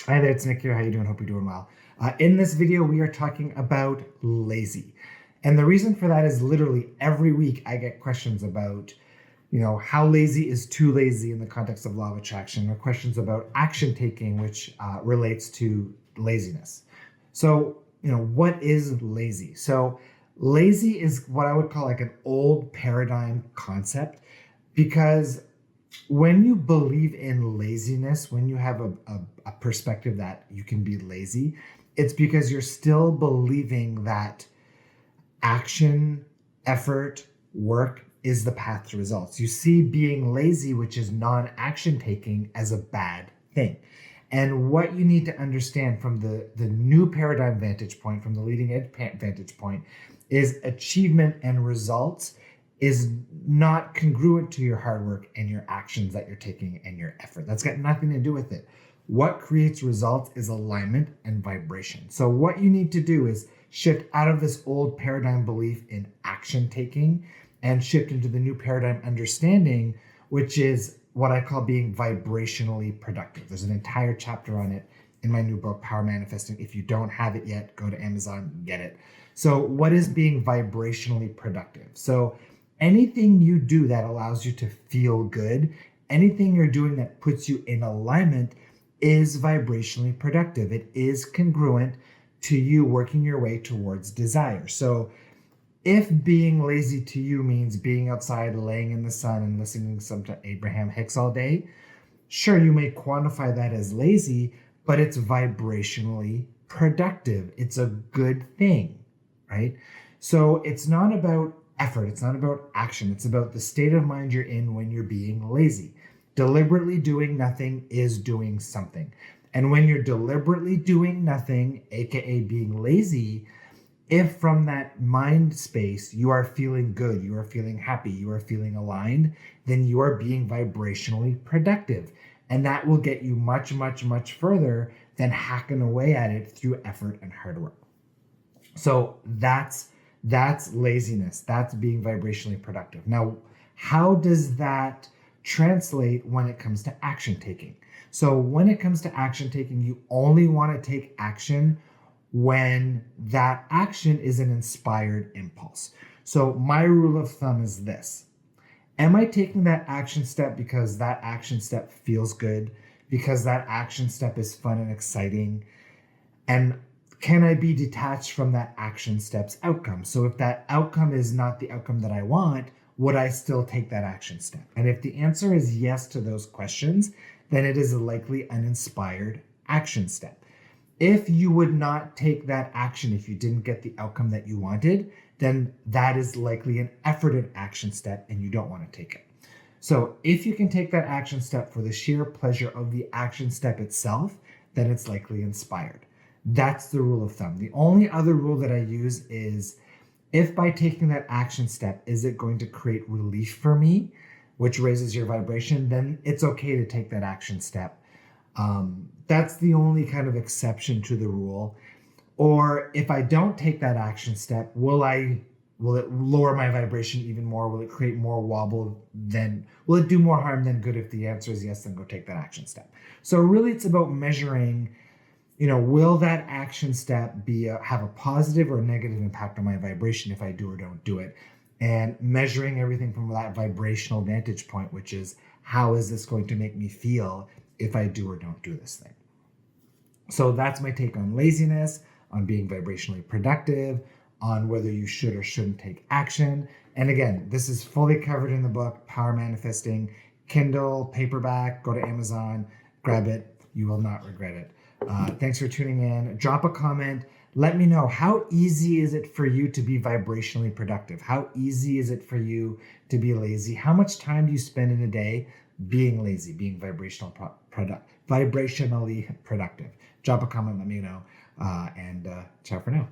Hi there, it's Nick here. How you doing? Hope you're doing well. In this video, we are talking about lazy. And the reason for that is literally every week I get questions about, how lazy is too lazy in the context of law of attraction, or questions about action taking, which relates to laziness. So, what is lazy? So, lazy is what I would call like an old paradigm concept because when you believe in laziness, when you have a perspective that you can be lazy, it's because you're still believing that action, effort, work is the path to results. You see being lazy, which is non-action taking, as a bad thing. And what you need to understand from the new paradigm vantage point, from the leading edge vantage point, is achievement and results is not congruent to your hard work and your actions that you're taking and your effort. That's got nothing to do with it. What creates results is alignment and vibration. So what you need to do is shift out of this old paradigm belief in action taking and shift into the new paradigm understanding, which is what I call being vibrationally productive. There's an entire chapter on it in my new book, Power Manifesting. If you don't have it yet, go to Amazon, get it. So what is being vibrationally productive? So anything you do that allows you to feel good, anything you're doing that puts you in alignment is vibrationally productive. It is congruent to you working your way towards desire. So if being lazy to you means being outside, laying in the sun and listening to Abraham Hicks all day, sure, you may quantify that as lazy, but it's vibrationally productive. It's a good thing, right? So it's not about effort. It's not about action. It's about the state of mind you're in when you're being lazy. Deliberately doing nothing is doing something. And when you're deliberately doing nothing, aka being lazy, if from that mind space you are feeling good, you are feeling happy, you are feeling aligned, then you are being vibrationally productive. And that will get you much, much, much further than hacking away at it through effort and hard work. So that's laziness. That's being vibrationally productive. Now, how does that translate when it comes to action taking? So when it comes to action taking, you only want to take action when that action is an inspired impulse. So my rule of thumb is this. Am I taking that action step because that action step feels good, because that action step is fun and exciting? And can I be detached from that action step's outcome? So if that outcome is not the outcome that I want, would I still take that action step? And if the answer is yes to those questions, then it is likely an inspired action step. If you would not take that action if you didn't get the outcome that you wanted, then that is likely an efforted action step and you don't want to take it. So if you can take that action step for the sheer pleasure of the action step itself, then it's likely inspired. That's the rule of thumb. The only other rule that I use is if by taking that action step, is it going to create relief for me, which raises your vibration, then it's okay to take that action step. That's the only kind of exception to the rule. Or if I don't take that action step, will it lower my vibration even more? Will it create more wobble? Will it do more harm than good? If the answer is yes, then go take that action step. So really it's about measuring, will that action step have a positive or negative impact on my vibration if I do or don't do it? And measuring everything from that vibrational vantage point, which is how is this going to make me feel if I do or don't do this thing? So that's my take on laziness, on being vibrationally productive, on whether you should or shouldn't take action. And again, this is fully covered in the book, Power Manifesting, Kindle, paperback. Go to Amazon, grab it. You will not regret it. Thanks for tuning in. Drop a comment. Let me know, how easy is it for you to be vibrationally productive? How easy is it for you to be lazy? How much time do you spend in a day being lazy, being vibrationally productive? Drop a comment, let me know, and ciao for now.